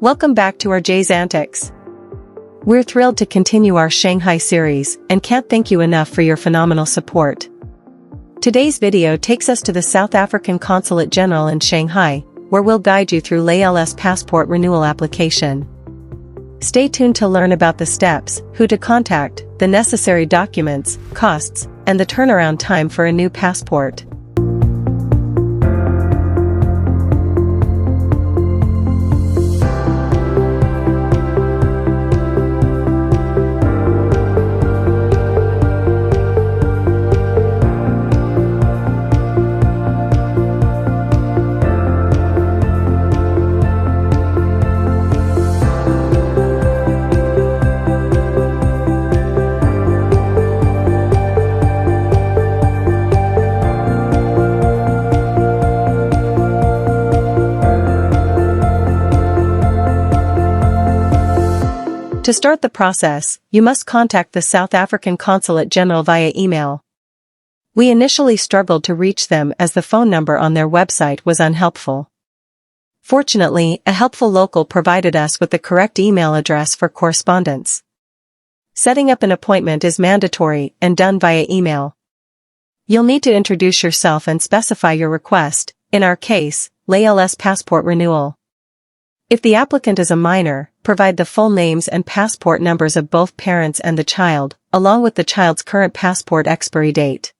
Welcome back to our Jay's Antics. We're thrilled to continue our Shanghai series and can't thank you enough for your phenomenal support. Today's video takes us to the South African Consulate General in Shanghai, where we'll guide you through Lae'l's passport renewal application. Stay tuned to learn about the steps, who to contact, the necessary documents, costs, and the turnaround time for a new passport. To start the process, you must contact the South African Consulate General via email. We initially struggled to reach them as the phone number on their website was unhelpful. Fortunately, a helpful local provided us with the correct email address for correspondence. Setting up an appointment is mandatory and done via email. You'll need to introduce yourself and specify your request, in our case, Lae'l's passport renewal. If the applicant is a minor, provide the full names and passport numbers of both parents and the child, along with the child's current passport expiry date.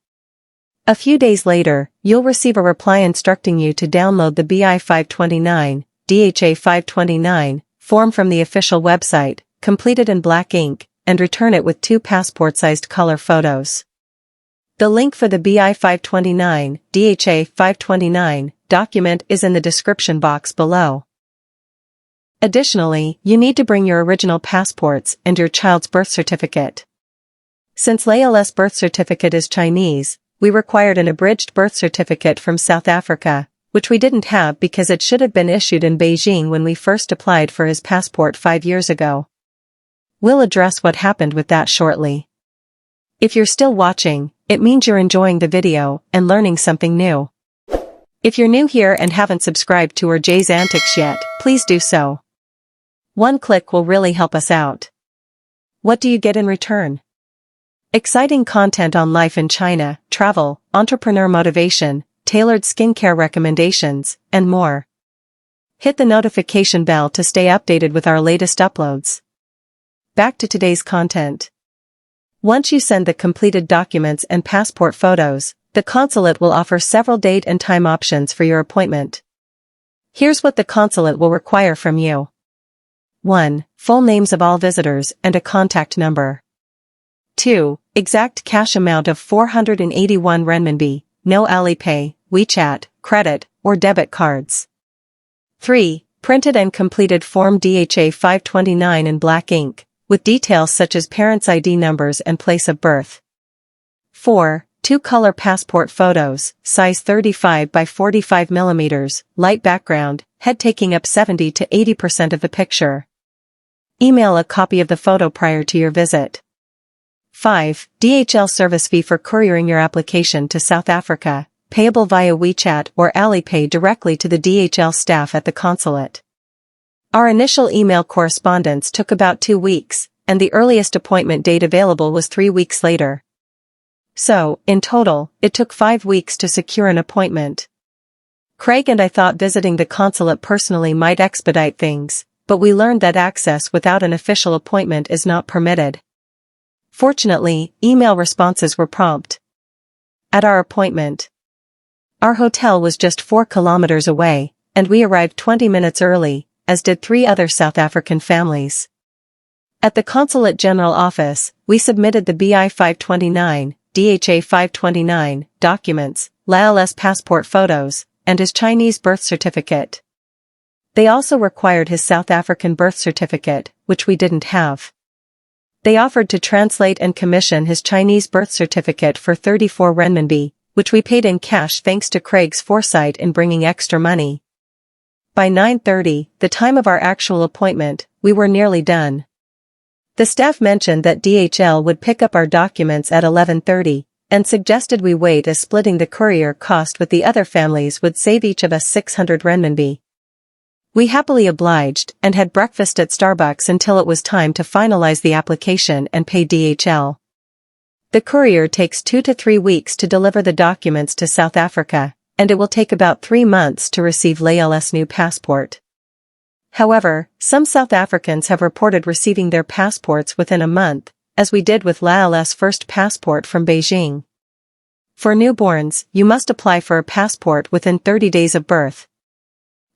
A few days later, you'll receive a reply instructing you to download the BI 529, DHA 529, form from the official website, complete it in black ink, and return it with 2 passport-sized color photos. The link for the BI 529, DHA 529, document is in the description box below. Additionally, you need to bring your original passports and your child's birth certificate. Since Lae'l's birth certificate is Chinese, we required an abridged birth certificate from South Africa, which we didn't have because it should have been issued in Beijing when we first applied for his passport 5 years ago. We'll address what happened with that shortly. If you're still watching, it means you're enjoying the video and learning something new. If you're new here and haven't subscribed to our Jay's Antics yet, please do so. One click will really help us out. What do you get in return? Exciting content on life in China, travel, entrepreneur motivation, tailored skincare recommendations, and more. Hit the notification bell to stay updated with our latest uploads. Back to today's content. Once you send the completed documents and passport photos, the consulate will offer several date and time options for your appointment. Here's what the consulate will require from you. 1. Full names of all visitors and a contact number. 2. Exact cash amount of 481 renminbi, no Alipay, WeChat, credit, or debit cards. 3. Printed and completed Form DHA 529 in black ink, with details such as parents' ID numbers and place of birth. 4. 2 color passport photos, size 35 by 45 mm, light background, head taking up 70 to 80% of the picture. Email a copy of the photo prior to your visit. 5. DHL service fee for couriering your application to South Africa, payable via WeChat or Alipay directly to the DHL staff at the consulate. Our initial email correspondence took about 2 weeks, and the earliest appointment date available was 3 weeks later. So, in total, it took 5 weeks to secure an appointment. Craig and I thought visiting the consulate personally might expedite things, but we learned that access without an official appointment is not permitted. Fortunately, email responses were prompt. At our appointment, our hotel was just 4 kilometers away, and we arrived 20 minutes early, as did 3 other South African families. At the Consulate General Office, we submitted the BI 529, DHA 529, documents, Lae'l's passport photos, and his Chinese birth certificate. They also required his South African birth certificate, which we didn't have. They offered to translate and commission his Chinese birth certificate for 34 renminbi, which we paid in cash thanks to Craig's foresight in bringing extra money. By 9:30, the time of our actual appointment, we were nearly done. The staff mentioned that DHL would pick up our documents at 11:30, and suggested we wait as splitting the courier cost with the other families would save each of us 600 renminbi. We happily obliged and had breakfast at Starbucks until it was time to finalize the application and pay DHL. The courier takes 2 to 3 weeks to deliver the documents to South Africa, and it will take about 3 months to receive Lae'l's new passport. However, some South Africans have reported receiving their passports within a month, as we did with Lae'l's first passport from Beijing. For newborns, you must apply for a passport within 30 days of birth.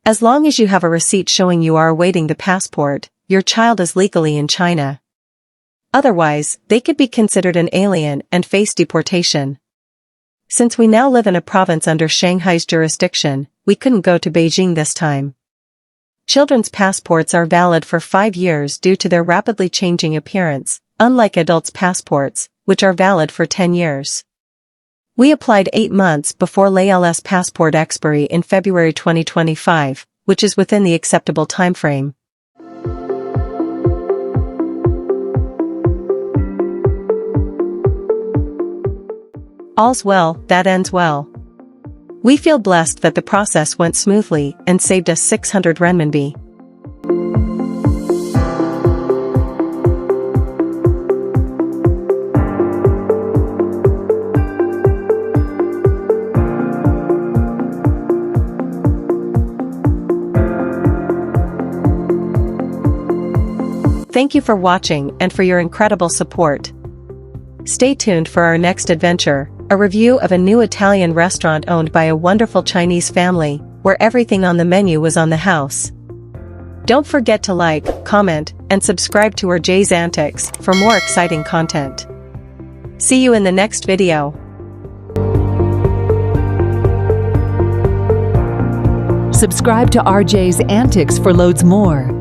As long as you have a receipt showing you are awaiting the passport, your child is legally in China. Otherwise, they could be considered an alien and face deportation. Since we now live in a province under Shanghai's jurisdiction, we couldn't go to Beijing this time. Children's passports are valid for 5 years due to their rapidly changing appearance, unlike adults' passports, which are valid for 10 years. We applied 8 months before Lae'l's passport expiry in February 2025, which is within the acceptable timeframe. All's well that ends well. We feel blessed that the process went smoothly and saved us 600 renminbi. Thank you for watching and for your incredible support. Stay tuned for our next adventure, a review of a new Italian restaurant owned by a wonderful Chinese family, where everything on the menu was on the house. Don't forget to like, comment, and subscribe to RJ's Antics for more exciting content. See you in the next video. Subscribe to RJ's Antics for loads more.